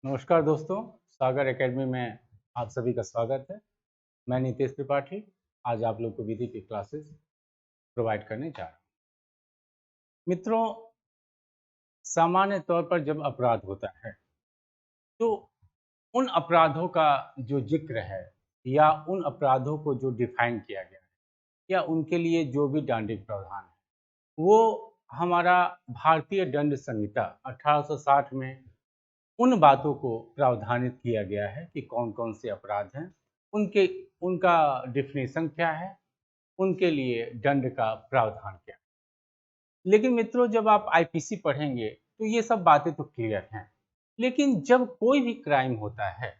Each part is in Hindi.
नमस्कार दोस्तों, सागर एकेडमी में आप सभी का स्वागत है। मैं नीतीश त्रिपाठी आज आप लोग को विधि की क्लासेस प्रोवाइड करने जा रहा हूँ। मित्रों, सामान्य तौर पर जब अपराध होता है तो उन अपराधों का जो जिक्र है या उन अपराधों को जो डिफाइन किया गया है या उनके लिए जो भी दंडिक प्रावधान है वो हमारा भारतीय दंड संहिता 1860 में उन बातों को प्रावधानित किया गया है कि कौन-कौन से अपराध हैं, उनके उनका डेफिनेशन क्या है, उनके लिए दंड का प्रावधान क्या है। लेकिन मित्रों, जब आप आईपीसी पढ़ेंगे तो ये सब बातें तो क्लियर हैं। लेकिन जब कोई भी क्राइम होता है,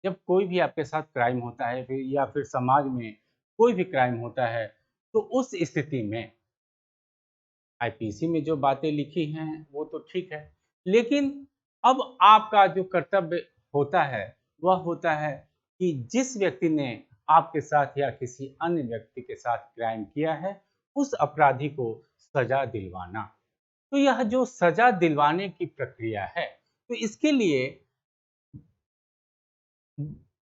जब कोई भी आपके साथ क्राइम होता है फिर या फिर समाज में कोई भी क्राइम होता है, तो उस स्थिति में आईपीसी में जो बातें लिखी हैं वो तो ठीक है, लेकिन अब आपका जो कर्तव्य होता है वह होता है कि जिस व्यक्ति ने आपके साथ या किसी अन्य व्यक्ति के साथ क्राइम किया है उस अपराधी को सजा दिलवाना। तो यह जो सजा दिलवाने की प्रक्रिया है तो इसके लिए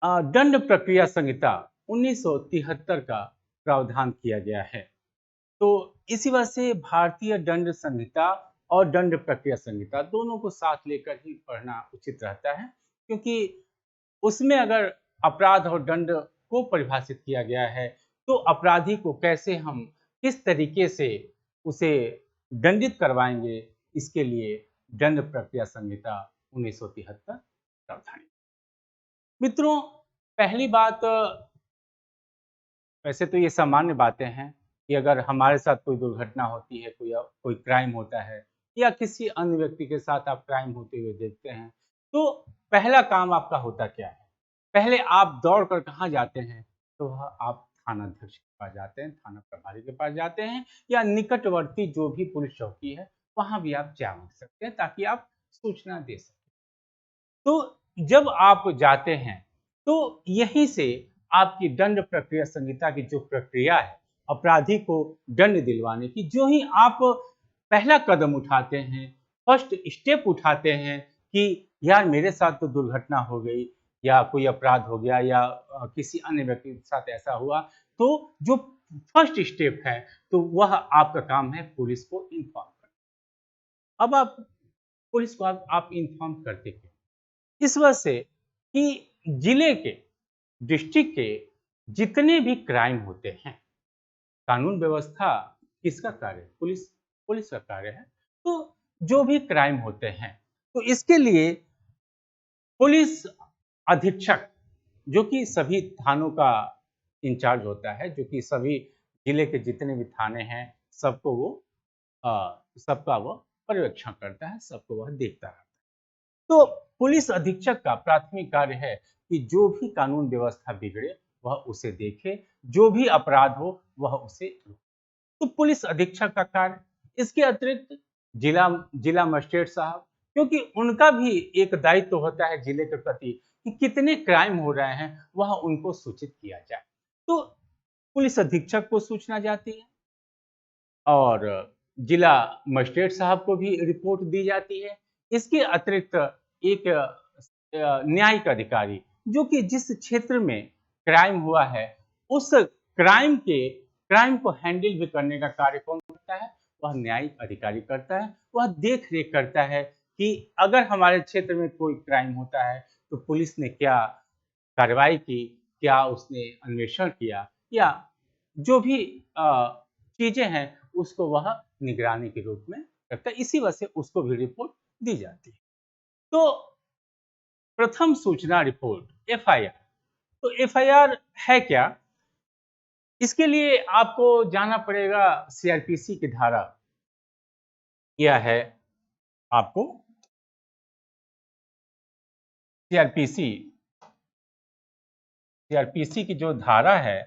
दंड प्रक्रिया संहिता 1973 का प्रावधान किया गया है। तो इसी वजह से भारतीय दंड संहिता और दंड प्रक्रिया संहिता दोनों को साथ लेकर ही पढ़ना उचित रहता है, क्योंकि उसमें अगर अपराध और दंड को परिभाषित किया गया है तो अपराधी को कैसे हम किस तरीके से उसे दंडित करवाएंगे, इसके लिए दंड प्रक्रिया संहिता 1973 प्रावधान। मित्रों, पहली बात, वैसे तो ये सामान्य बातें हैं कि अगर हमारे साथ कोई दुर्घटना होती है, कोई क्राइम होता है या किसी अन्य व्यक्ति के साथ आप क्राइम होते हुए देखते हैं, तो पहला काम आपका होता क्या है? पहले आप दौड़ कर कहाँ जाते हैं? तो वह आप थानाध्यक्ष के पास जाते हैं, थाना प्रभारी के पास जाते हैं या निकटवर्ती जो भी पुलिस चौकी है, वहाँ भी आप जा सकते हैं ताकि आप सूचना दे सकें। तो जब आप जाते हैं तो यहीं से आपकी दंड प्रक्रिया संहिता की जो प्रक्रिया है अपराधी को दंड दिलवाने की, जो ही आप पहला कदम उठाते हैं, फर्स्ट स्टेप उठाते हैं कि यार मेरे साथ तो दुर्घटना हो गई या कोई अपराध हो गया या किसी अन्य व्यक्ति के साथ ऐसा हुआ, तो जो फर्स्ट स्टेप है तो वह आपका काम है पुलिस को इन्फॉर्म करना। अब आप पुलिस को आप इन्फॉर्म करते हैं इस वजह से कि जिले के, डिस्ट्रिक्ट के जितने भी क्राइम होते हैं, कानून व्यवस्था किसका कार्य है? पुलिस पुलिस का कार्य है। तो जो भी क्राइम होते हैं तो इसके लिए पुलिस अधीक्षक, जो कि सभी थानों का इंचार्ज होता है, जो कि सभी जिले के जितने भी थाने हैं सबको वो सबका वो पर्यवेक्षण करता है, सबको वह देखता है। तो पुलिस अधीक्षक का प्राथमिक कार्य है कि जो भी कानून व्यवस्था बिगड़े वह उसे देखे, जो भी अपराध हो वह उसे रोके। तो पुलिस अधीक्षक का कार्य, इसके अतिरिक्त जिला जिला मजिस्ट्रेट साहब, क्योंकि उनका भी एक दायित्व होता है जिले के प्रति कि कितने क्राइम हो रहे हैं वह उनको सूचित किया जाए। तो पुलिस अधीक्षक को सूचना जाती है और जिला मजिस्ट्रेट साहब को भी रिपोर्ट दी जाती है। इसके अतिरिक्त एक न्यायिक अधिकारी, जो कि जिस क्षेत्र में क्राइम हुआ है उस क्राइम को हैंडल भी करने का कार्य कौन करता है? वह न्यायिक अधिकारी करता है। वह देख रेख करता है कि अगर हमारे क्षेत्र में कोई क्राइम होता है तो पुलिस ने क्या कार्रवाई की, क्या उसने अन्वेषण किया या जो भी चीजें हैं उसको वह निगरानी के रूप में रखता है। इसी वजह से उसको भी रिपोर्ट दी जाती है। तो प्रथम सूचना रिपोर्ट एफआईआर, तो एफआईआर है क्या? इसके लिए आपको जाना पड़ेगा सीआरपीसी की धारा, क्या है आपको सीआरपीसी सीआरपीसी की जो धारा है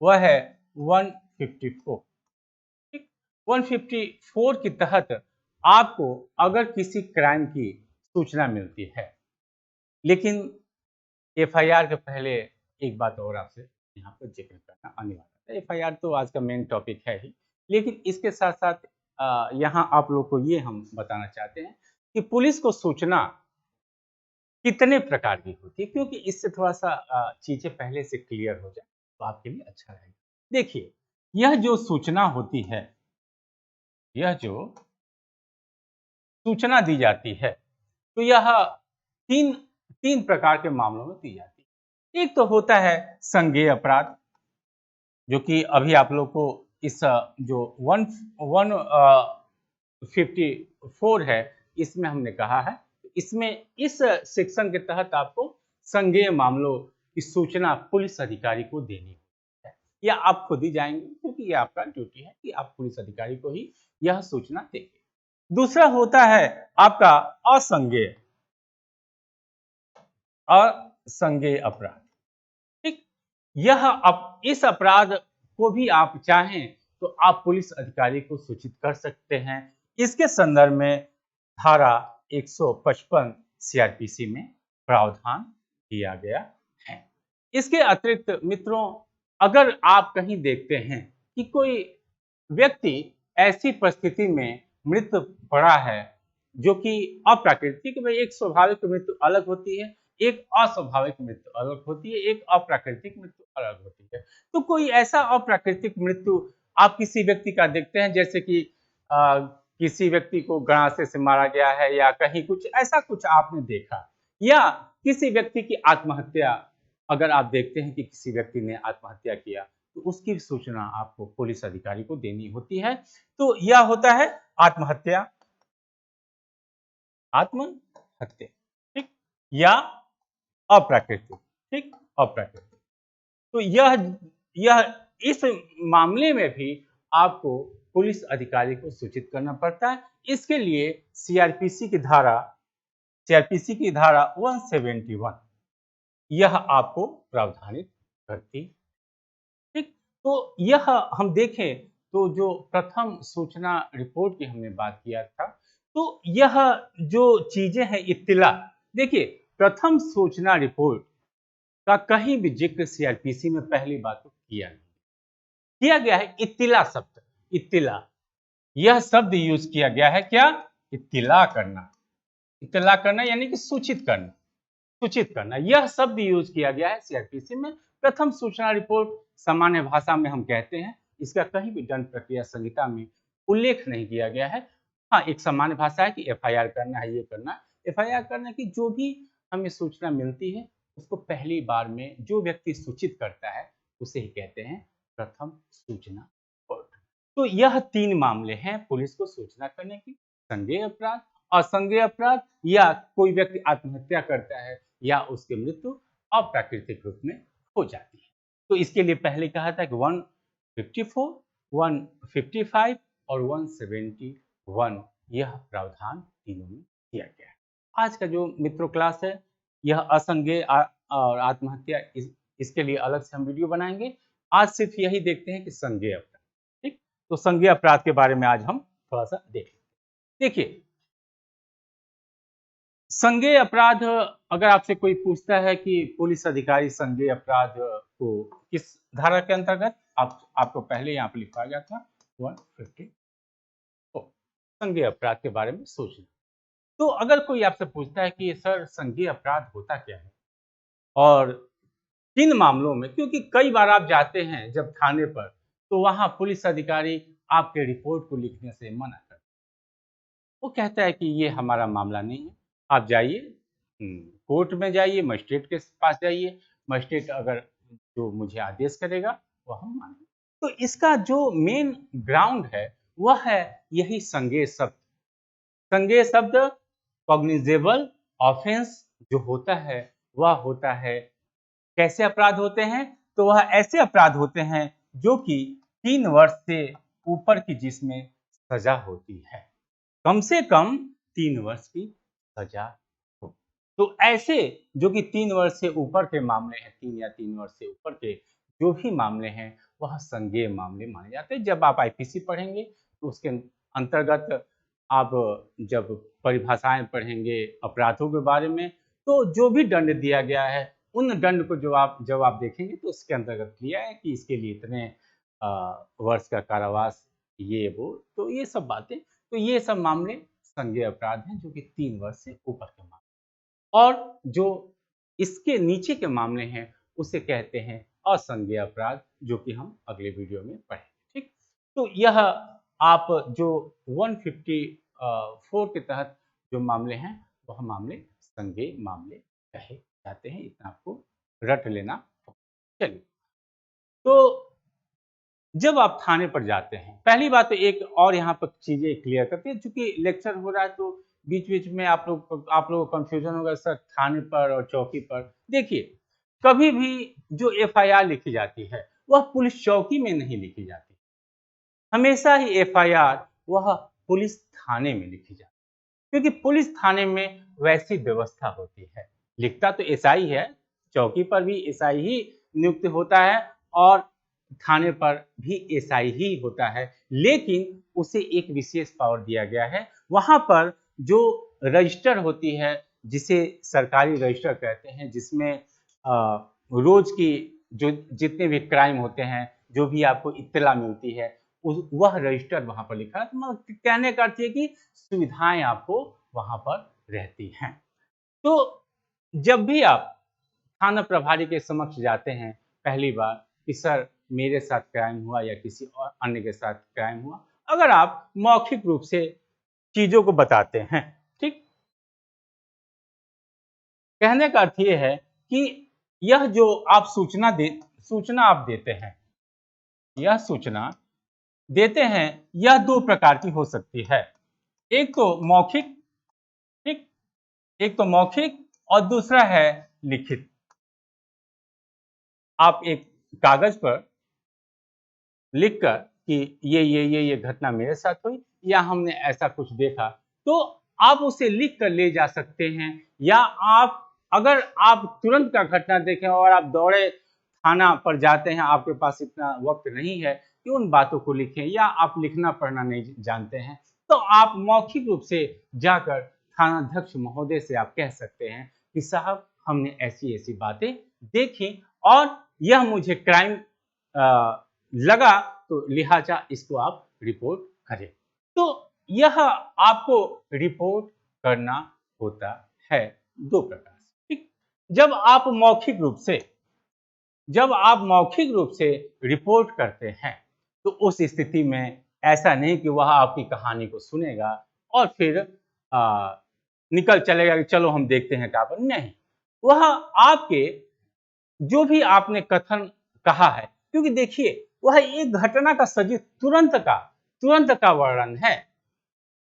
वह है 154। ठीक, 154 के तहत आपको अगर किसी क्राइम की सूचना मिलती है, लेकिन एफआईआर के पहले एक बात और आपसे यहाँ पर जिक्र करना अनिवार्य है। एफआईआर तो आज का मेन टॉपिक है ही, लेकिन इसके साथ साथ यहाँ आप लोग को ये हम बताना चाहते हैं कि पुलिस को सूचना कितने प्रकार की होती है, क्योंकि इससे थोड़ा सा चीजें पहले से क्लियर हो जाए तो आपके लिए अच्छा रहेगा। देखिए, यह जो सूचना होती है, यह जो सूचना दी जाती है, तो यह तीन तीन प्रकार के मामलों में दी जाती है। एक तो होता है संज्ञेय अपराध, जो कि अभी आप लोग को इस जो वन वन 54 है, इसमें हमने कहा है। इसमें इस सेक्शन के तहत आपको संज्ञेय मामलों की सूचना पुलिस अधिकारी को देनी है, या आप खुद ही जाएंगे, क्योंकि ये आपका ड्यूटी है कि आप पुलिस अधिकारी को ही यह सूचना देंगे। दूसरा होता है आपका असंज्ञेय असंज्ञेय अपराध। ठीक, यह इस अपराध को भी आप चाहें तो आप पुलिस अधिकारी को सूचित कर सकते हैं। इसके संदर्भ में धारा 155 सीआरपीसी में प्रावधान किया गया है। इसके अतिरिक्त मित्रों, अगर आप कहीं देखते हैं कि कोई व्यक्ति ऐसी परिस्थिति में मृत्यु पड़ा है जो कि अप्राकृतिक, भाई एक स्वाभाविक मृत्यु अलग होती है, एक अस्वाभाविक मृत्यु अलग होती है, एक अप्राकृतिक मृत्यु अलग होती है। तो कोई ऐसा अप्राकृतिक मृत्यु आप किसी व्यक्ति का देखते हैं, जैसे कि किसी व्यक्ति को गणासे से मारा गया है, या कहीं कुछ ऐसा कुछ आपने देखा, या किसी व्यक्ति की आत्महत्या अगर आप देखते हैं कि किसी व्यक्ति ने आत्महत्या किया, तो उसकी सूचना आपको पुलिस अधिकारी को देनी होती है। तो यह होता है आत्महत्या, आत्महत्या, ठीक, या अप्राकृतिक, ठीक, अप्राकृतिक। तो यह इस मामले में भी आपको पुलिस अधिकारी को सूचित करना पड़ता है। इसके लिए सीआरपीसी की धारा 171 यह आपको प्रावधानित करती। ठीक, तो यह हम देखें तो जो प्रथम सूचना रिपोर्ट की हमने बात किया था, तो यह जो चीजें हैं इत्तिला, देखिए प्रथम सूचना रिपोर्ट का कहीं भी जिक्र सीआरपीसी में पहली बात तो किया गया है इत्तिला शब्द, इत्तिला, यह शब्द यूज किया गया है क्या, इत्तिला करना, इत्तिला करना यानी कि सूचित करना, सूचित करना, यह शब्द यूज किया गया है सीआरपीसी में। प्रथम सूचना रिपोर्ट सामान्य भाषा में हम कहते हैं, इसका कहीं भी दंड प्रक्रिया संहिता में उल्लेख नहीं किया गया है। हाँ, एक सामान्य भाषा है कि एफआईआर करना है, ये करना, एफआईआर करने की जो भी हमें सूचना मिलती है उसको पहली बार में जो व्यक्ति सूचित करता है उसे ही कहते हैं प्रथम सूचना रिपोर्ट। तो यह तीन मामले हैं पुलिस को सूचना करने की, संज्ञेय अपराध, असंज्ञेय अपराध, या कोई व्यक्ति आत्महत्या करता है या उसकी मृत्यु अप्राकृतिक रूप में हो जाती है। तो इसके लिए पहले कहा था कि 154, 155 और 171 यह प्रावधान तीनों में किया गया है। आज का जो मित्रों क्लास है, यह असंज्ञेय और आत्महत्या, इसके लिए अलग से हम वीडियो बनाएंगे। आज सिर्फ यही देखते हैं कि संज्ञेय अपराध, ठीक, तो संज्ञेय अपराध के बारे में आज हम थोड़ा सा देखेंगे। देखिए, संज्ञेय अपराध, अगर आपसे कोई पूछता है कि पुलिस अधिकारी संज्ञेय अपराध को किस धारा के अंतर्गत, आपको पहले यहाँ पे लिखा गया था 154, संज्ञेय अपराध के बारे में सोचना। तो अगर कोई आपसे पूछता है कि सर संज्ञेय अपराध होता क्या है और किन मामलों में, क्योंकि कई बार आप जाते हैं जब थाने पर, तो वहां पुलिस अधिकारी आपके रिपोर्ट को लिखने से मना करता है, वो कहता है कि ये हमारा मामला नहीं है, आप जाइए कोर्ट में जाइए, मजिस्ट्रेट के पास जाइए, मजिस्ट्रेट अगर जो मुझे आदेश करेगा वो हम मानेंगे। तो इसका जो मेन ग्राउंड है वह है यही संज्ञेय शब्द। संज्ञेय शब्द कॉग्निजेबल ऑफेंस जो होता है वह होता है, कैसे अपराध होते हैं, तो वह ऐसे अपराध होते हैं जो कि 3 वर्ष से ऊपर की जिसमें सजा होती है, कम से कम 3 वर्ष की सजा हो। तो ऐसे जो कि 3 वर्ष से ऊपर के मामले हैं, 3 या 3 वर्ष से ऊपर के जो भी मामले हैं वह संज्ञेय मामले माने जाते हैं। जब आप आईपीसी पढ़ेंगे तो उसके अंतर्गत आप जब परिभाषाएं पढ़ेंगे अपराधों के बारे में, तो जो भी दंड दिया गया है उन दंड को जब आप देखेंगे तो उसके अंतर्गत किया है कि इसके लिए इतने वर्ष का कारावास, ये वो, तो ये सब बातें, तो ये सब मामले संज्ञेय अपराध हैं जो कि 3 वर्ष से ऊपर के मामले। और जो इसके नीचे के मामले हैं उसे कहते हैं असंज्ञेय अपराध, जो कि हम अगले वीडियो में पढ़ेंगे। ठीक, तो यह आप जो 154 के तहत जो मामले हैं वह मामले संज्ञेय मामले कहे जाते हैं। इतना आपको रट लेना होगा। चलिए, तो जब आप थाने पर जाते हैं, पहली बात तो एक और यहाँ पर चीजें क्लियर करते हैं, चूंकि लेक्चर हो रहा है तो बीच बीच में आप लोग को कंफ्यूजन होगा, सर थाने पर और चौकी पर। देखिए, कभी भी जो एफआईआर लिखी जाती है वह पुलिस चौकी में नहीं लिखी जाती, हमेशा ही एफआईआर वह पुलिस थाने में लिखी जाती है, क्योंकि पुलिस थाने में वैसी व्यवस्था होती है। लिखता तो एसआई है, चौकी पर भी एसआई ही नियुक्त होता है और थाने पर भी एसआई ही होता है, लेकिन उसे एक विशेष पावर दिया गया है। वहां पर जो रजिस्टर होती है, जिसे सरकारी रजिस्टर कहते हैं, जिसमें रोज की जो जितने भी क्राइम होते हैं, जो भी आपको इत्तला मिलती है, वह रजिस्टर वहां पर लिखा है। तो कहने का अर्थ है कि सुविधाएं आपको वहां पर रहती हैं। तो जब भी आप थाना प्रभारी के समक्ष जाते हैं पहली बार कि सर मेरे साथ क्राइम हुआ या किसी और अन्य के साथ क्राइम हुआ, अगर आप मौखिक रूप से चीजों को बताते हैं, ठीक, कहने का अर्थ यह है कि यह जो आप सूचना आप देते हैं, यह सूचना देते हैं, यह दो प्रकार की हो सकती है। एक तो मौखिक, ठीक, एक तो मौखिक और दूसरा है लिखित। आप एक कागज पर लिखकर कि ये घटना मेरे साथ हुई या हमने ऐसा कुछ देखा, तो आप उसे लिख कर ले जा सकते हैं। या आप अगर आप तुरंत का घटना देखें और आप दौड़े थाना पर जाते हैं, आपके पास इतना वक्त नहीं है कि उन बातों को लिखें, या आप लिखना पढ़ना नहीं जानते हैं, तो आप मौखिक रूप से जाकर थानाध्यक्ष महोदय से आप कह सकते हैं कि साहब हमने ऐसी ऐसी बातें देखी और यह मुझे क्राइम लगा, तो लिहाजा इसको आप रिपोर्ट करें। तो यह आपको रिपोर्ट करना होता है दो प्रकार से। ठीक, जब आप मौखिक रूप से रिपोर्ट करते हैं, तो उस स्थिति में ऐसा नहीं कि वह आपकी कहानी को सुनेगा और फिर निकल चलेगा कि चलो हम देखते हैं क्या पर। नहीं, वह आपके जो भी आपने कथन कहा है, क्योंकि देखिए वह एक घटना का सजीव तुरंत का वर्णन है,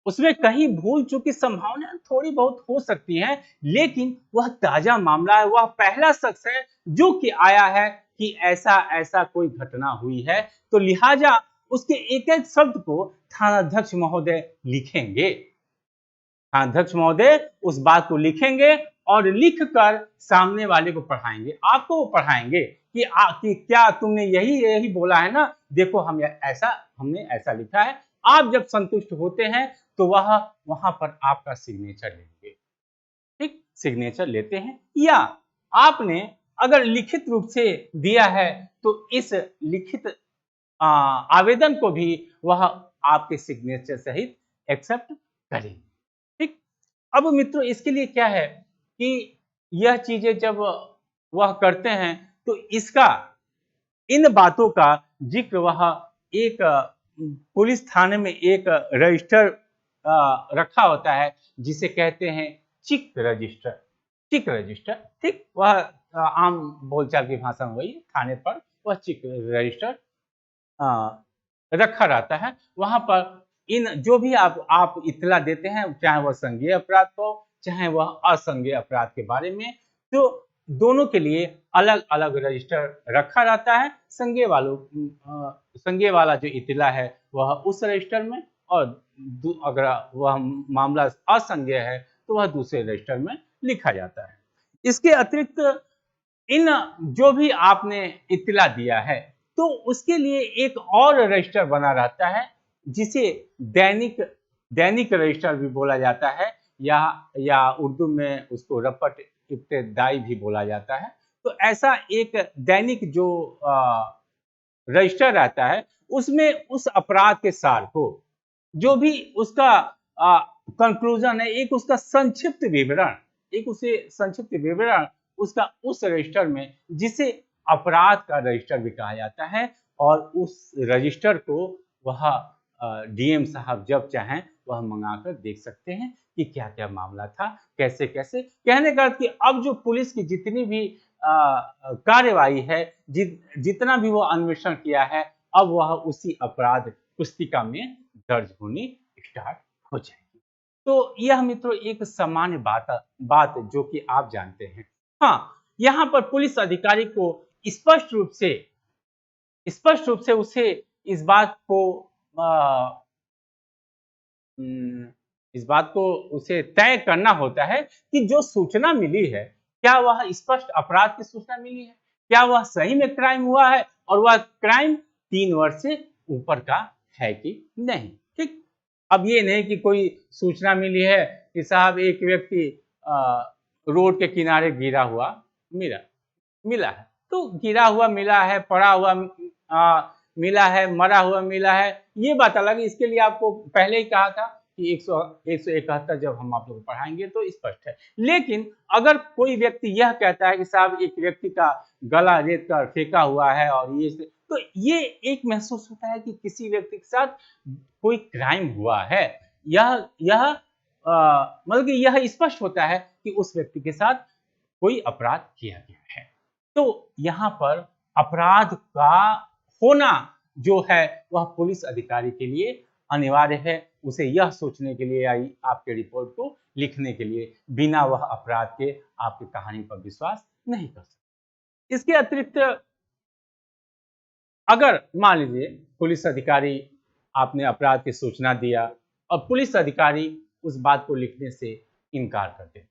उसमें कहीं भूल चूक की संभावना थोड़ी बहुत हो सकती है, लेकिन वह ताजा मामला है, वह पहला शख्स है जो कि आया है कि ऐसा ऐसा कोई घटना हुई है, तो लिहाजा उसके एक एक शब्द को थानाध्यक्ष महोदय लिखेंगे। अध्यक्ष महोदय उस बात को लिखेंगे और लिखकर सामने वाले को पढ़ाएंगे, आपको वो पढ़ाएंगे कि क्या तुमने यही बोला है ना, देखो हमने ऐसा लिखा है। आप जब संतुष्ट होते हैं तो वहां पर आपका सिग्नेचर लेंगे, ठीक, सिग्नेचर लेते हैं। या आपने अगर लिखित रूप से दिया है तो इस लिखित आवेदन को भी वह आपके सिग्नेचर सहित एक्सेप्ट करेंगे। ठीक, अब मित्रों इसके लिए क्या है कि यह चीजें जब वह करते हैं तो इसका इन बातों का जिक्र वह एक पुलिस थाने में एक रजिस्टर रखा होता है, जिसे कहते हैं चिक रजिस्टर। ठीक, वह आम बोलचाल की भाषा में वही थाने पर वह चिक रजिस्टर रखा रहता है। वहां पर इन जो भी आप इत्तला देते हैं, चाहे वह संज्ञेय अपराध हो चाहे वह असंज्ञेय अपराध के बारे में, तो दोनों के लिए अलग अलग रजिस्टर रखा रहता है। संज्ञेय वाला जो इत्तला है वह उस रजिस्टर में, और अगर वह मामला असंज्ञेय है तो वह दूसरे रजिस्टर में लिखा जाता है। इसके अतिरिक्त इन जो भी आपने इत्तला दिया है तो उसके लिए एक और रजिस्टर बना रहता है, जिसे दैनिक रजिस्टर भी बोला जाता है, या उर्दू में उसको रपट इब्तदाई भी बोला जाता है। तो ऐसा एक दैनिक जो रजिस्टर रहता है, उसमें उस अपराध के सार को, जो भी उसका कंक्लूजन है, एक उसका संक्षिप्त विवरण एक उसे संक्षिप्त विवरण उसका उस रजिस्टर में, जिसे अपराध का रजिस्टर भी कहा जाता है, और उस रजिस्टर को वह डीएम साहब जब चाहें वह मंगाकर देख सकते हैं कि क्या क्या मामला था, कैसे कैसे। कहने का अर्थ कि अब जो पुलिस की जितनी भी कार्यवाही है, जितना भी वो अन्वेषण किया है, अब वह उसी अपराध पुस्तिका में दर्ज होनी स्टार्ट हो जाएगी। तो यह मित्रों एक सामान्य बात जो कि आप जानते हैं। हाँ, यहाँ पर पुलिस अधिकारी को स्पष्ट रूप से उसे इस बात को इस बात को उसे तय करना होता है कि जो सूचना मिली है, क्या वह स्पष्ट अपराध की सूचना मिली है, क्या वह सही में क्राइम हुआ है, और वह क्राइम 3 वर्ष से ऊपर का है कि नहीं। ठीक, अब ये नहीं कि कोई सूचना मिली है कि साहब एक व्यक्ति रोड के किनारे गिरा हुआ मिला है, तो गिरा हुआ मिला है, पड़ा हुआ मिला है, मरा हुआ मिला है, ये बात अलग है। इसके लिए आपको पहले ही कहा था कि 171 जब हम आप लोग पढ़ाएंगे तो स्पष्ट है। लेकिन अगर कोई व्यक्ति यह कहता है कि साहब एक व्यक्ति का गला रेत कर फेंका हुआ है, और ये तो ये एक महसूस होता है कि किसी व्यक्ति के साथ कोई क्राइम हुआ है। यह मतलब कि यह स्पष्ट होता है कि उस व्यक्ति के साथ कोई अपराध किया गया है। तो यहाँ पर अपराध का होना जो है वह पुलिस अधिकारी के लिए अनिवार्य है। उसे यह सोचने के लिए आई आपके रिपोर्ट को लिखने के लिए, बिना वह अपराध के आपकी कहानी पर विश्वास नहीं कर सकते। इसके अतिरिक्त अगर मान लीजिए पुलिस अधिकारी, आपने अपराध की सूचना दिया और पुलिस अधिकारी उस बात को लिखने से इनकार कर देता,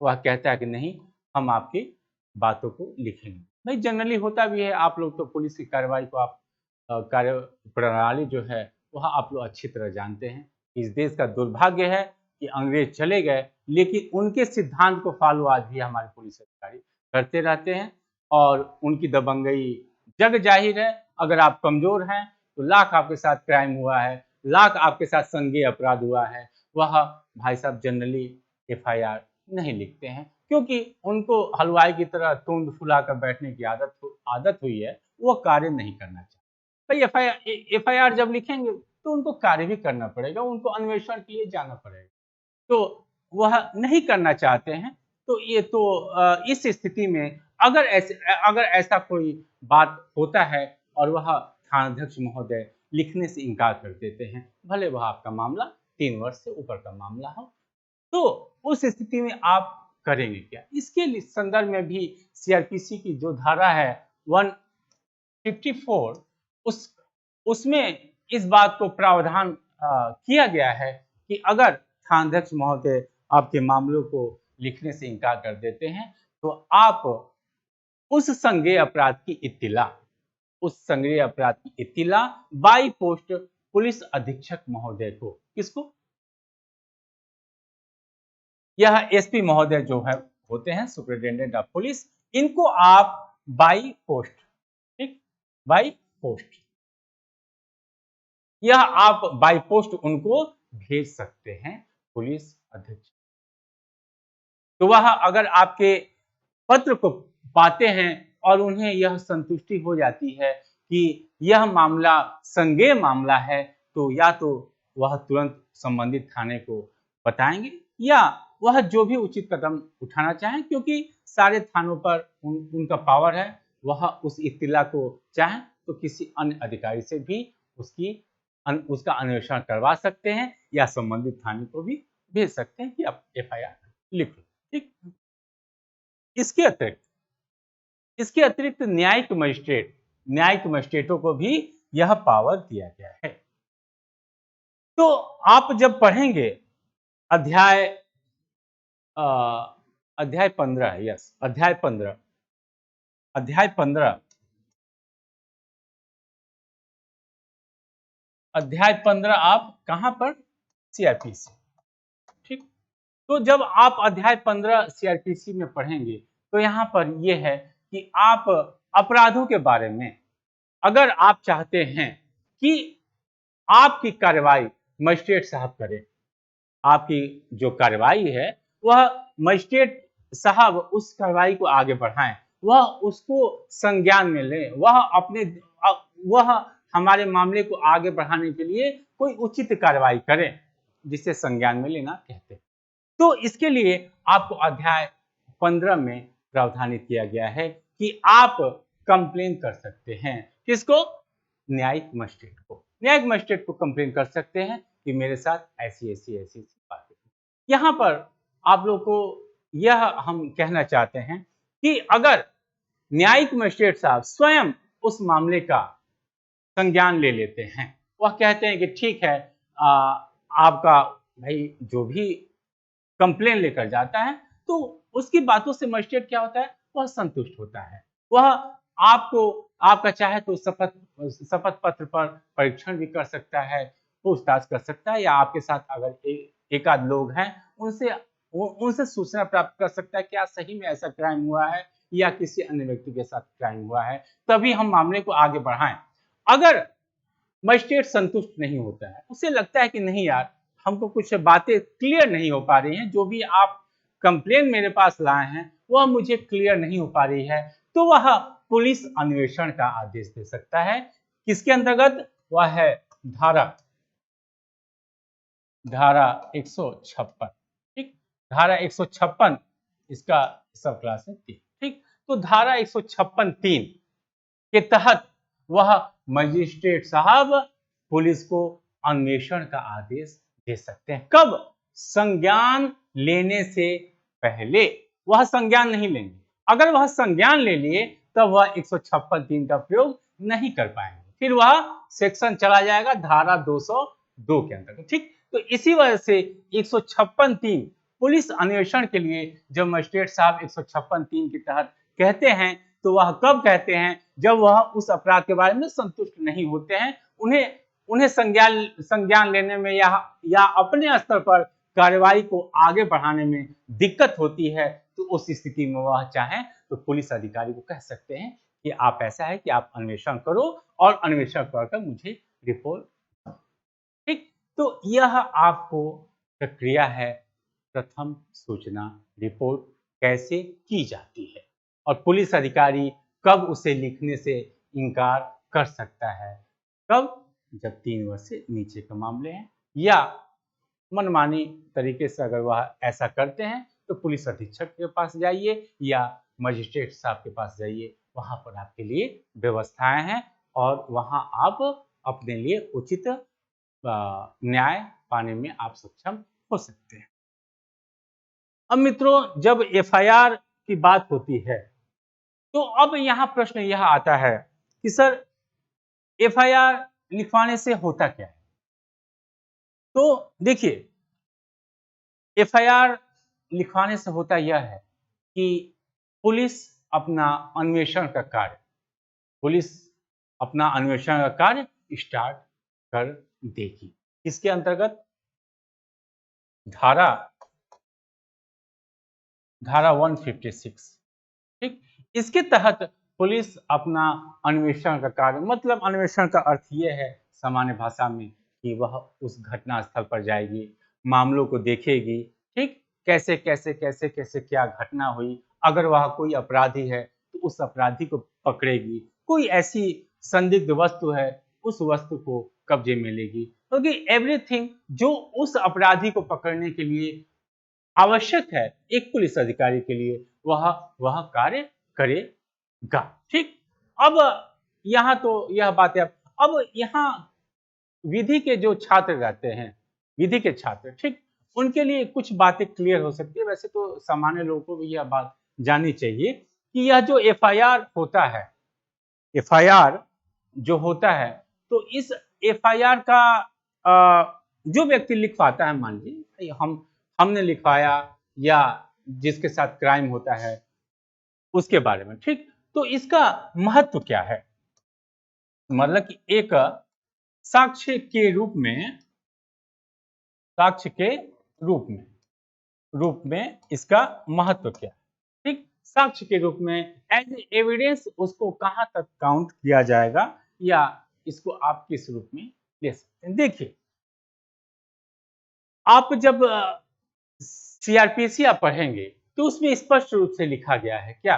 वह कहता है कि नहीं, हम आपकी बातों को लिखेंगे। भाई जनरली होता भी है, आप लोग तो पुलिस की कार्रवाई को आप कार्य प्रणाली जो है वह आप लोग अच्छी तरह जानते हैं। इस देश का दुर्भाग्य है कि अंग्रेज चले गए, लेकिन उनके सिद्धांत को फॉलो आज भी हमारे पुलिस अधिकारी करते रहते हैं, और उनकी दबंगई जग जाहिर है। अगर आप कमजोर हैं तो लाख आपके साथ क्राइम हुआ है, लाख आपके साथ संज्ञेय अपराध हुआ है, वह भाई साहब जनरली FIR नहीं लिखते हैं, क्योंकि उनको हलवाई की तरह तूंद फुलाकर बैठने की आदत हुई है, वो कार्य नहीं करना चाहिए। भाई FIR जब लिखेंगे तो उनको कार्य भी करना पड़ेगा, उनको अन्वेषण के लिए जाना पड़ेगा, तो वह नहीं करना चाहते हैं। तो ये तो इस स्थिति में अगर ऐसा कोई बात होता है और वह थानाध्यक्ष महोदय लिखने से इनकार कर देते हैं, भले वह आपका मामला 3 वर्ष से ऊपर का मामला हो, तो उस स्थिति में आप करेंगे क्या? इसके संदर्भ में भी CRPC की जो धारा है 154, उसमें इस बात को प्रावधान किया गया है कि अगर थानाध्यक्ष महोदय आपके मामलों को लिखने से इनकार कर देते हैं, तो आप उस संज्ञेय अपराध की इत्तिला बाई पोस्ट पुलिस अधीक्षक महोदय को, किसको? यह SP महोदय जो है होते हैं, सुपरिटेंडेंट ऑफ पुलिस, इनको आप बाई पोस्ट, ठीक, बाई पोस्ट, यह आप बाई पोस्ट उनको भेज सकते हैं पुलिस अधीक्षक। तो वह अगर आपके पत्र को पाते हैं और उन्हें यह संतुष्टि हो जाती है कि यह मामला संज्ञेय मामला है, तो या तो वह तुरंत संबंधित थाने को बताएंगे, या वह जो भी उचित कदम उठाना चाहें, क्योंकि सारे थानों पर उनका पावर है, वह उस इत्तिला को चाहे तो किसी अन्य अधिकारी से भी उसका अन्वेषण करवा सकते हैं, या संबंधित थाने को भी भेज सकते हैं कि आप FIR लिख लो। ठीक, इसके अतिरिक्त न्यायिक मजिस्ट्रेटों को भी यह पावर दिया गया है। तो आप जब पढ़ेंगे अध्याय 15, यस, अध्याय 15 आप कहां पर? CRPC। ठीक, तो जब आप अध्याय 15 CRPC में पढ़ेंगे तो यहाँ पर यह है कि आप अपराधों के बारे में, अगर आप चाहते हैं कि आपकी कार्रवाई मजिस्ट्रेट साहब करें, आपकी जो कार्रवाई है वह मजिस्ट्रेट साहब उस कार्रवाई को आगे बढ़ाएं, वह उसको संज्ञान में लें, वह हमारे मामले को आगे बढ़ाने के लिए कोई उचित कार्रवाई करें, जिसे संज्ञान में लेना कहते हैं। तो इसके लिए आपको अध्याय 15 में प्रावधानित किया गया है कि आप कंप्लेन कर सकते हैं। किसको? न्यायिक मजिस्ट्रेट को। न्यायिक मजिस्ट्रेट को कंप्लेन कर सकते हैं कि मेरे साथ ऐसी बातें। यहाँ पर आप लोग को यह हम कहना चाहते हैं कि अगर न्यायिक मजिस्ट्रेट साहब स्वयं उस मामले का संज्ञान ले लेते हैं, वह कहते हैं कि ठीक है, आपका भाई जो भी कंप्लेन लेकर जाता है, तो उसकी बातों से मजिस्ट्रेट क्या होता है, वह संतुष्ट होता है। वह आपको आपका चाहे तो शपथ पत्र पर परीक्षण भी कर सकता है, पूछताछ कर सकता है, या आपके साथ अगर एक आध लोग हैं उनसे सूचना प्राप्त कर सकता है क्या सही में ऐसा क्राइम हुआ है या किसी अन्य व्यक्ति के साथ क्राइम हुआ है, तभी हम मामले को आगे बढ़ाएं। अगर मजिस्ट्रेट संतुष्ट नहीं होता है, उसे लगता है कि नहीं यार, हमको कुछ बातें क्लियर नहीं हो पा रही हैं, जो भी आप कंप्लेन मेरे पास लाए हैं वह मुझे क्लियर नहीं हो पा रही है, तो वह पुलिस अन्वेषण का आदेश दे सकता है। किसके अंतर्गत? वह है धारा 156। ठीक, धारा 156 इसका सब क्लास है 3। ठीक, तो धारा 156(3) के तहत वह मजिस्ट्रेट साहब पुलिस को अन्वेषण का आदेश दे सकते हैं। कब? संज्ञान लेने से पहले। वह संज्ञान नहीं लेंगे। अगर वह संज्ञान ले लिए तब वह 156(3) का प्रयोग नहीं कर पाएंगे, फिर वह सेक्शन चला जाएगा धारा 202 के अंतर्गत। ठीक, तो इसी वजह से 156(3) पुलिस अन्वेषण के लिए जब मजिस्ट्रेट साहब 156(3) के तहत कहते हैं, तो वह कब कहते हैं? जब वह उस अपराध के बारे में संतुष्ट नहीं होते हैं, उन्हें संज्ञान लेने में या अपने स्तर पर कार्रवाई को आगे बढ़ाने में दिक्कत होती है, तो उस स्थिति में वह चाहें तो पुलिस अधिकारी को कह सकते हैं कि आप ऐसा है कि आप अन्वेषण करो और अन्वेषण करके मुझे रिपोर्ट। ठीक, तो यह आपको प्रक्रिया है, प्रथम सूचना रिपोर्ट कैसे की जाती है और पुलिस अधिकारी कब उसे लिखने से इनकार कर सकता है। कब? जब 3 वर्ष से नीचे के मामले हैं, या मनमानी तरीके से अगर वह ऐसा करते हैं तो पुलिस अधीक्षक के पास जाइए या मजिस्ट्रेट साहब के पास जाइए, वहां पर आपके लिए व्यवस्थाएं हैं और वहां आप अपने लिए उचित न्याय पाने में आप सक्षम हो सकते हैं। अब मित्रों, जब एफआईआर की बात होती है तो अब यहाँ प्रश्न यह आता है कि सर एफआईआर लिखवाने से होता क्या है? तो देखिए, एफआईआर लिखवाने से होता यह है कि पुलिस अपना अन्वेषण का कार्य स्टार्ट कर देगी। इसके अंतर्गत धारा 156। ठीक, इसके तहत पुलिस अपना अन्वेषण का कार्य, मतलब अन्वेषण का अर्थ यह है सामान्य भाषा में कि वह उस घटना स्थल पर जाएगी, मामलों को देखेगी। ठीक, कैसे कैसे कैसे कैसे क्या घटना हुई, अगर वह कोई अपराधी है तो उस अपराधी को पकड़ेगी, कोई ऐसी संदिग्ध वस्तु है उस वस्तु को कब्जे में लेगी, क्योंकि एवरीथिंग जो उस अपराधी को पकड़ने के लिए आवश्यक है एक पुलिस अधिकारी के लिए, वह कार्य करेगा। ठीक, अब यहाँ तो यह बात है। अब यहाँ विधि के जो छात्र रहते हैं, विधि के छात्र, ठीक, उनके लिए कुछ बातें क्लियर हो सकती है। वैसे तो सामान्य लोगों को भी यह बात जाननी चाहिए कि यह जो एफआईआर होता है, एफआईआर जो होता है, तो इस एफआईआर का जो व्यक्ति लिखवाता है, मान लीजिए हमने लिखवाया या जिसके साथ क्राइम होता है उसके बारे में। ठीक, तो इसका महत्व क्या है? मतलब कि एक साक्ष्य के रूप में इसका महत्व क्या है? ठीक, साक्ष्य के रूप में एज एविडेंस उसको कहां तक काउंट किया जाएगा या इसको आप किस रूप में ले सकते हैं। देखिए, आप जब सीआरपीसी आप पढ़ेंगे तो उसमें स्पष्ट रूप से लिखा गया है क्या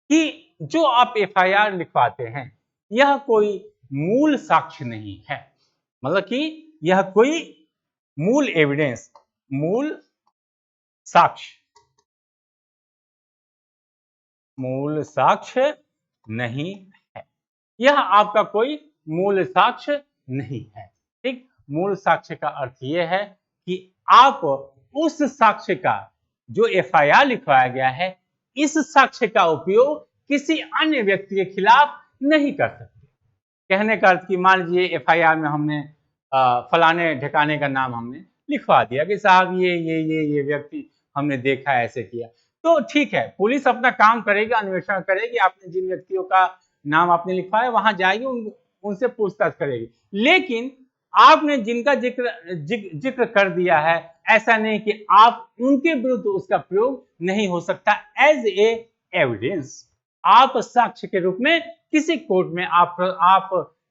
कि जो आप एफआईआर लिखवाते हैं यह कोई मूल साक्ष्य नहीं है, मतलब कि यह कोई मूल एविडेंस, मूल साक्ष्य, मूल साक्ष्य नहीं है। यह आपका कोई मूल साक्ष्य नहीं है। ठीक, मूल साक्ष्य का अर्थ यह है कि आप उस साक्ष्य का जो एफआईआर लिखवाया गया है इस साक्ष्य का उपयोग किसी अन्य व्यक्ति के खिलाफ नहीं कर सकते। कहने का अर्थ कि मान लीजिए एफआईआर में हमने फलाने ठिकाने का नाम हमने लिखवा दिया कि साहब ये व्यक्ति हमने देखा ऐसे किया, तो ठीक है, पुलिस अपना काम करेगी, अन्वेषण करेगी, आपने जिन व्यक्तियों का नाम आपने लिखवाया वहां जाएगी, उनसे पूछताछ करेगी। लेकिन आपने जिनका जिक्र कर दिया है, ऐसा नहीं कि आप उनके विरुद्ध उसका प्रयोग नहीं हो सकता एज ए एविडेंस। आप साक्ष्य के रूप में किसी कोर्ट में आप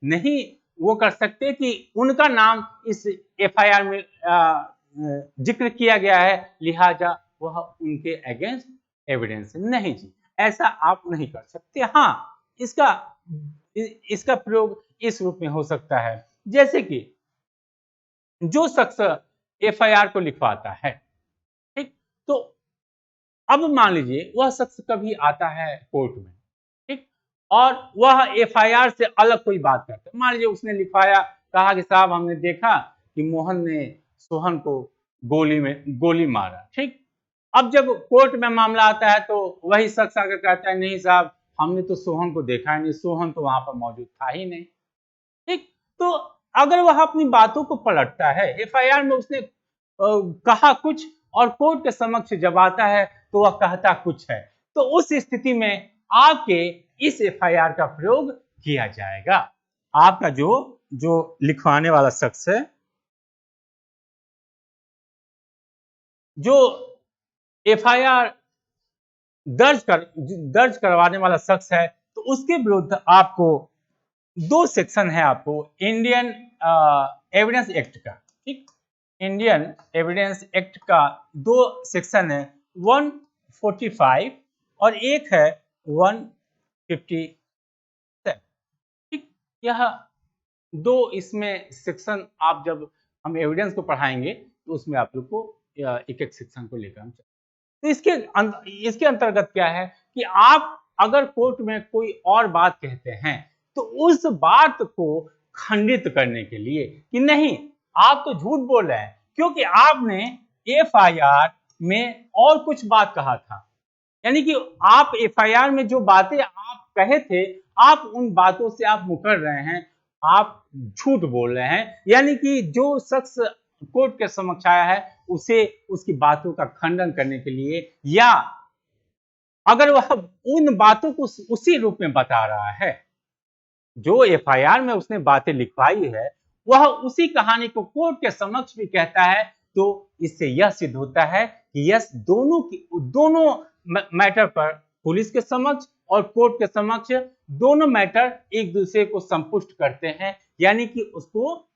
नहीं वो कर सकते कि उनका नाम इस एफआईआर में जिक्र किया गया है, लिहाजा वह उनके अगेंस्ट एविडेंस नहीं जी, ऐसा आप नहीं कर सकते। हाँ, इसका प्रयोग इस रूप में हो सकता है जैसे कि जो शख्स एफआईआर को लिखवाता है, ठीक, तो अब मान लीजिए वह शख्स कभी आता है कोर्ट में, ठीक, और वह एफआईआर से अलग कोई बात करता है। मान लीजिए उसने लिखवाया, कहा कि साहब हमने देखा कि मोहन ने सोहन को गोली मारा, ठीक। अब जब कोर्ट में मामला आता है तो वही शख्स आकर कहता है नहीं साहब हमने तो सोहन को देखा ही नहीं, सोहन तो वहां पर मौजूद था ही नहीं, ठीक। तो अगर वह अपनी बातों को पलटता है, एफआईआर में उसने कहा कुछ और कोर्ट के समक्ष जब आता है तो वह कहता कुछ है, तो उस स्थिति में आपके इस एफआईआर का प्रयोग किया जाएगा। आपका जो जो लिखवाने वाला शख्स है, जो एफआईआर दर्ज करवाने वाला शख्स है, तो उसके विरुद्ध आपको दो सेक्शन है, आपको इंडियन एविडेंस एक्ट का, ठीक, इंडियन एविडेंस एक्ट का दो सेक्शन है, 145 और एक है 157, ठीक। यह दो इसमें सेक्शन आप जब हम एविडेंस को पढ़ाएंगे तो उसमें आप लोग को एक एक सेक्शन को लेकर हम तो इसके अंतर्गत क्या है कि आप अगर कोर्ट में कोई और बात कहते हैं तो उस बात को खंडित करने के लिए कि नहीं आप तो झूठ बोल रहे हैं क्योंकि आपने एफआईआर में और कुछ बात कहा था, यानी कि आप एफआईआर में जो बातें आप कहे थे आप उन बातों से आप मुकर रहे हैं, आप झूठ बोल रहे हैं, यानी कि जो शख्स कोर्ट के समक्ष आया है उसे उसकी बातों का खंडन करने के लिए, या अगर वह उन बातों को उसी रूप में बता रहा है जो एफआईआर में उसने बातें लिखवाई है, वह उसी कहानी को कोर्ट के समक्ष भी कहता है, तो इससे यह सिद्ध होता है कि यस दोनों मैटर पर पुलिस के समक्ष और कोर्ट के समक्ष दोनों मैटर एक दूसरे को संपुष्ट करते हैं, यानी कि उसको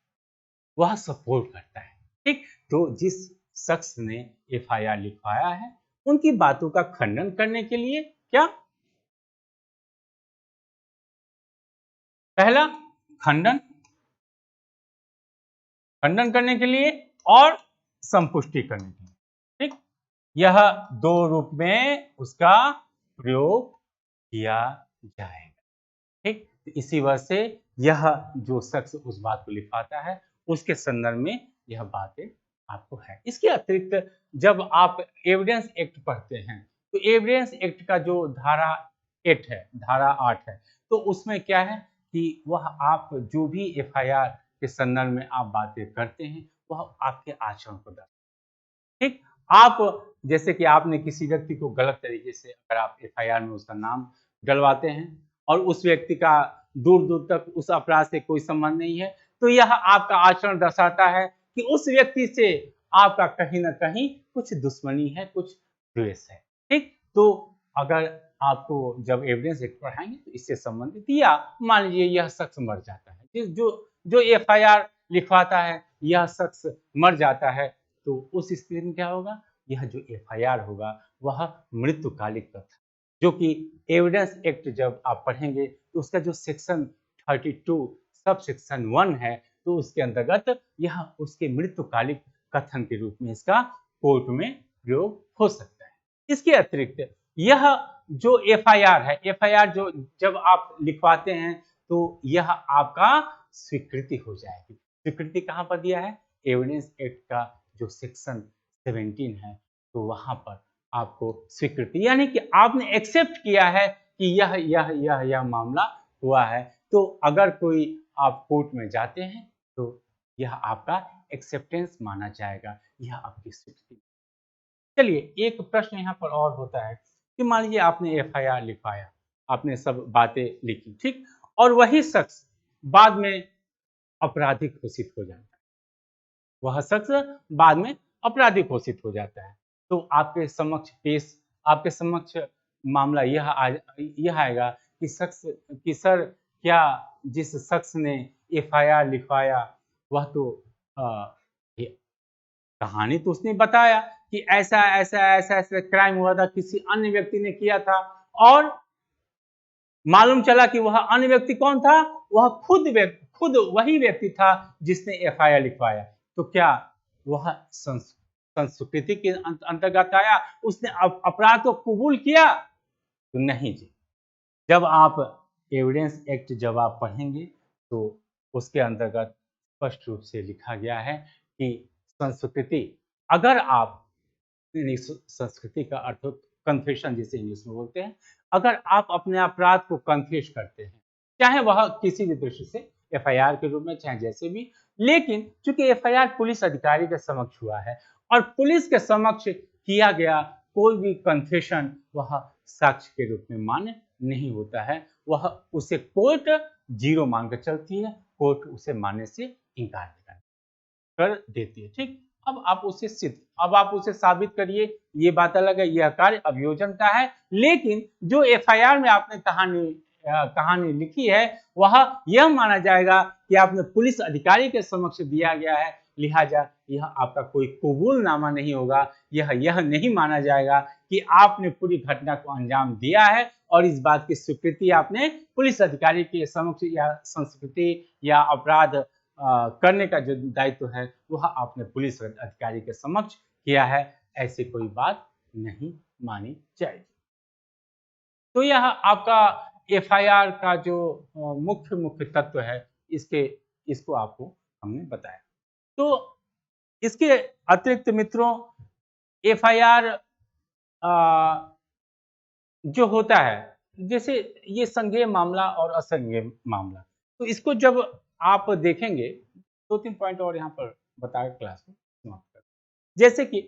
वह सपोर्ट करता है, ठीक। तो जिस शख्स ने एफआईआर लिखवाया है उनकी बातों का खंडन करने के लिए क्या, पहला खंडन करने के लिए और संपुष्टि करने के लिए, ठीक, यह दो रूप में उसका प्रयोग किया जाएगा, ठीक। इसी वजह से यह जो शख्स उस बात को लिखवाता है उसके संदर्भ में यह बातें आपको है। इसके अतिरिक्त जब आप एविडेंस एक्ट पढ़ते हैं तो एविडेंस एक्ट का जो धारा 8 है, धारा 8 है, तो उसमें क्या है कि वह आप जो भी एफआईआर के संदर्भ में आप बातें करते हैं वह आपके आचरण को दर्शाता है, ठीक। आप जैसे कि आपने किसी व्यक्ति को गलत तरीके से अगर आप एफआईआर में उसका नाम डलवाते हैं और उस व्यक्ति का दूर दूर तक उस अपराध से कोई संबंध नहीं है, तो यह आपका आचरण दर्शाता है कि उस व्यक्ति से आपका कहीं ना कहीं कुछ दुश्मनी है, कुछ द्वेष है, ठीक। तो अगर आपको जब एविडेंस एक्ट पढ़ाएंगे तो इससे संबंधित, या मान लीजिए यह शख्स मर जाता है, जो जो एफआईआर लिखवाता है यह शख्स मर जाता है, तो उस स्थिति में क्या होगा, यह जो एफआईआर होगा वह मृत्युकालिक तथ्य, जो कि एविडेंस एक्ट जब आप पढ़ेंगे तो उसका जो सेक्शन 32 सब सेक्शन 1 है, तो उसके अंतर्गत यह उसके मृत्युकालिक कथन के रूप में इसका कोर्ट में प्रयोग हो सकता है। इसके अतिरिक्त यह जो एफआईआर है, एफआईआर जो जब आप लिखवाते हैं तो यह आपका स्वीकृति हो जाएगी। स्वीकृति कहाँ पर दिया है, एविडेंस एक्ट का जो सेक्शन 17 है, तो वहां पर आपको स्वीकृति, यानी कि आपने एक्सेप्ट किया है कि यह मामला हुआ है। तो अगर कोई आप कोर्ट में जाते हैं तो यह आपका एक्सेप्टेंस माना जाएगा, यह आपकी स्वीकृति। चलिए, एक प्रश्न यहाँ पर और होता है कि मान लीजिए आपने एफआईआर लिखवाया, आपने सब बातें लिखी, ठीक, और वही शख्स बाद में अपराधी घोषित हो जाता है, वह शख्स बाद में अपराधी घोषित हो जाता है, तो आपके समक्ष मामला यह आएगा कि सर, क्या जिस शख्स ने एफआईआर लिखवाया वह तो ये कहानी तो उसने बताया कि ऐसा ऐसा ऐसा ऐसा क्राइम हुआ था, किसी अन्य व्यक्ति ने किया था, और मालूम चला कि वह अन्य व्यक्ति कौन था, वह खुद वही व्यक्ति था जिसने एफआईआर लिखवाया, तो क्या वह संस्कृति के अंतर्गत आया, उसने अपराध को कबूल किया? तो नहीं जी। जब आप एविडेंस एक्ट जब आप पढ़ेंगे तो उसके अंतर्गत स्पष्ट रूप से लिखा गया है कि संस्कृति, अगर आप, संस्कृति का अर्थ कन्फेशन जिसे इंग्लिश में बोलते हैं, अगर आप अपने अपराध को कन्फेस करते हैं, चाहे वह किसी भी दृष्टि से, एफआईआर के रूप में, चाहे जैसे भी, लेकिन चूंकि एफआईआर पुलिस अधिकारी के समक्ष हुआ है और पुलिस के समक्ष किया गया कोई भी कन्फेशन वह साक्ष्य के रूप में मान्य नहीं होता है, वह उसे कोर्ट जीरो मानकर चलती है, कोर्ट उसे मानने से इनकार कर देती है, ठीक। अब आप उसे साबित करिए, ये बात अलग है, यह कार्य अभियोजन का है, लेकिन जो एफआईआर में आपने कहानी लिखी है वह यह माना जाएगा कि आपने पुलिस अधिकारी के समक्ष दिया गया है, लिहाजा यह आपका कोई कबूलनामा नहीं होगा, यह नहीं माना जाएगा कि आपने पूरी घटना को अंजाम दिया है और इस बात की स्वीकृति आपने पुलिस अधिकारी के समक्ष या संस्कृति या अपराध करने का जो दायित्व है वह आपने पुलिस अधिकारी के समक्ष किया है, ऐसी कोई बात नहीं मानी जाएगी। तो यह आपका एफआईआर का जो मुख्य तत्व है, इसको आपको हमने बताया। तो इसके अतिरिक्त मित्रों, एफआईआर जो होता है, जैसे ये संज्ञेय मामला और असंज्ञेय मामला, तो इसको जब आप देखेंगे, 2-3 पॉइंट और यहाँ पर बताकर क्लास को समाप्त कर, जैसे कि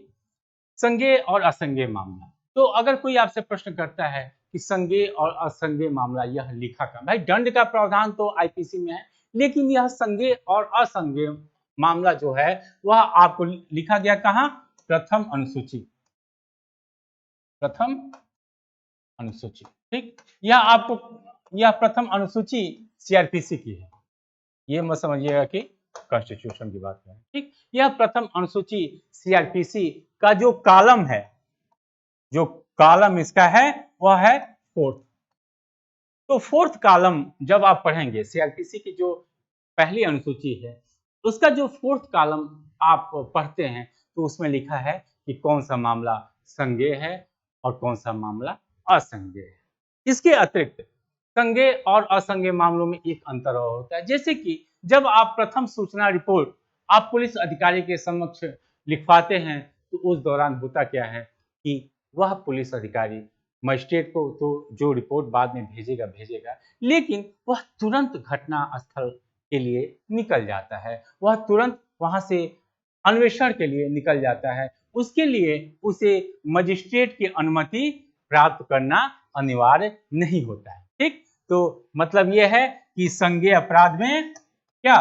संज्ञेय और असंज्ञेय मामला। तो अगर कोई आपसे प्रश्न करता है कि संज्ञेय और असंज्ञेय मामला यह लिखा कहाँ, भाई दंड का प्रावधान तो आईपीसी में है, लेकिन यह संज्ञेय और असंज्ञेय मामला जो है वह आपको लिखा गया कहाँ, प्रथम अनुसूची, ठीक। यह प्रथम अनुसूची सीआरपीसी की है, ये मत समझिएगा कि कॉन्स्टिट्यूशन की बात है, ठीक। यह प्रथम अनुसूची सीआरपीसी का जो कॉलम इसका है वह है 4th। तो 4th कॉलम जब आप पढ़ेंगे, सीआरपीसी की जो पहली अनुसूची है उसका जो 4th कॉलम आप पढ़ते हैं तो उसमें लिखा है कि कौन सा मामला संज्ञेय है और कौन सा मामला असंज्ञेय है। इसके अतिरिक्त संज्ञेय और असंज्ञेय मामलों में एक अंतर और होता है, जैसे कि जब आप प्रथम सूचना रिपोर्ट आप पुलिस अधिकारी के समक्ष लिखवाते हैं तो उस दौरान होता क्या है कि वह पुलिस अधिकारी मजिस्ट्रेट को तो जो रिपोर्ट बाद में भेजेगा, लेकिन वह तुरंत घटना स्थल के लिए निकल जाता है, वह तुरंत वहां से अन्वेषण के लिए निकल जाता है, उसके लिए उसे मजिस्ट्रेट की अनुमति प्राप्त करना अनिवार्य नहीं होता है, ठीक। तो मतलब यह है कि संज्ञेय अपराध में क्या,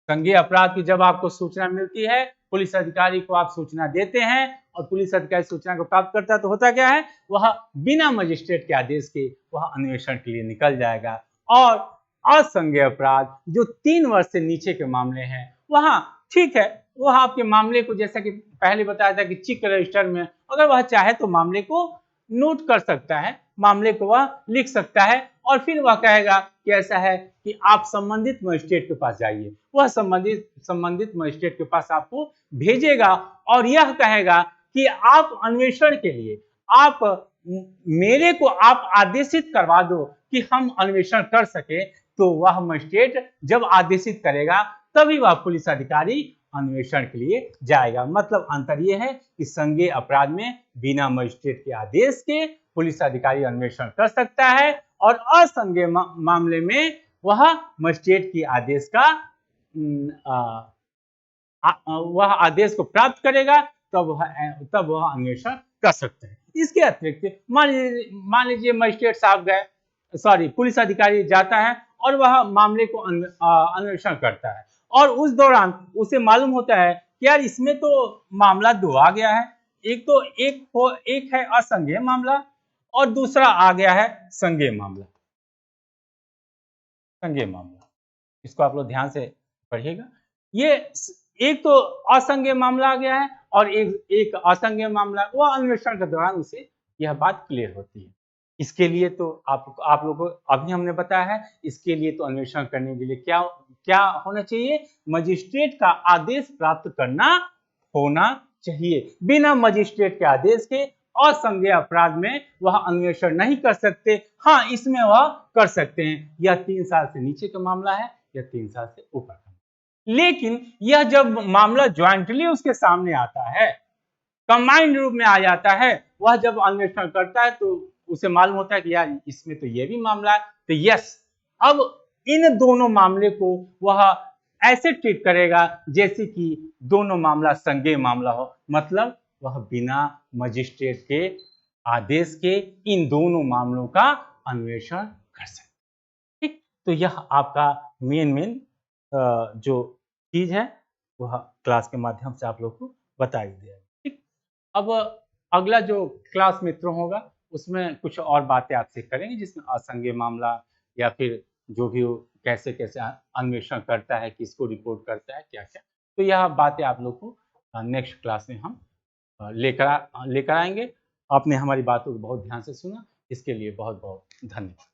संज्ञेय अपराध की जब आपको सूचना मिलती है, पुलिस अधिकारी को आप सूचना देते हैं और पुलिस अधिकारी सूचना को प्राप्त करता है, तो होता क्या है, वह बिना मजिस्ट्रेट के आदेश के वह अन्वेषण के लिए निकल जाएगा। और असंज्ञेय अपराध जो 3 वर्ष से नीचे के मामले हैं, वहां ठीक है, वह आपके मामले को, जैसा कि पहले बताया था कि चिक रजिस्टर में अगर वह चाहे तो मामले को नोट कर सकता है, मामले को वह लिख सकता है और फिर वह कहेगा कि ऐसा है कि आप संबंधित मजिस्ट्रेट के पास जाइए। वह संबंधित मजिस्ट्रेट के पास आपको भेजेगा और यह कहेगा कि आप अन्वेषण के लिए आप मेरे को आप आदेशित करवा दो कि हम अन्वेषण कर सके। तो वह मजिस्ट्रेट जब आदेशित करेगा तभी वह पुलिस अधिकारी अन्वेषण के लिए जाएगा। मतलब अंतर यह है कि संज्ञेय अपराध में बिना मजिस्ट्रेट के आदेश के पुलिस अधिकारी अन्वेषण कर सकता है और असंज्ञेय मामले में वह मजिस्ट्रेट की आदेश का वह आदेश को प्राप्त करेगा तब वह अन्वेषण कर सकते हैं। इसके अतिरिक्त मान लीजिए मजिस्ट्रेट साहब गए, पुलिस अधिकारी जाता है और वह मामले को अन्वेषण करता है और उस दौरान उसे मालूम होता है कि यार इसमें तो मामला दो आ गया है, एक है असंज्ञेय मामला और दूसरा आ गया है संज्ञेय मामला। संज्ञेय मामला, इसको आप लोग ध्यान से पढ़िएगा। ये एक तो असंज्ञेय मामला आ गया है और एक असंज्ञेय मामला, वह अन्वेषण के दौरान उसे यह बात क्लियर होती है। इसके लिए तो आप लोगों को अभी हमने बताया है, इसके लिए तो अन्वेषण करने के लिए क्या होना चाहिए, मजिस्ट्रेट का आदेश प्राप्त करना होना चाहिए। बिना मजिस्ट्रेट के आदेश के असंज्ञेय अपराध में वह अन्वेषण नहीं कर सकते। हाँ, इसमें वह कर सकते हैं, यह 3 साल से नीचे का मामला है या 3 साल से ऊपर का। लेकिन यह जब मामला ज्वाइंटली उसके सामने आता है, कंबाइंड रूप में आ जाता है, वह जब अन्वेषण करता है तो उसे मालूम होता है कि यार इसमें तो यह भी मामला है, तो यस, अब इन दोनों मामले को वह ऐसे ट्रीट करेगा जैसे कि दोनों मामला संज्ञेय मामला हो। मतलब वह बिना मजिस्ट्रेट के आदेश के इन दोनों मामलों का अन्वेषण कर सकते। ठीक, तो यह आपका मेन जो चीज है वह क्लास के माध्यम से आप लोग को बताई दिया। ठीक, अब अगला जो क्लास मित्रों होगा उसमें कुछ और बातें आपसे करेंगे, जिसमें असंज्ञेय मामला या फिर जो भी कैसे कैसे अन्वेषण करता है, किसको रिपोर्ट करता है, क्या क्या, तो यह बातें आप लोग को नेक्स्ट क्लास में हम लेकर आएंगे। आपने हमारी बातों को बहुत ध्यान से सुना, इसके लिए बहुत बहुत धन्यवाद।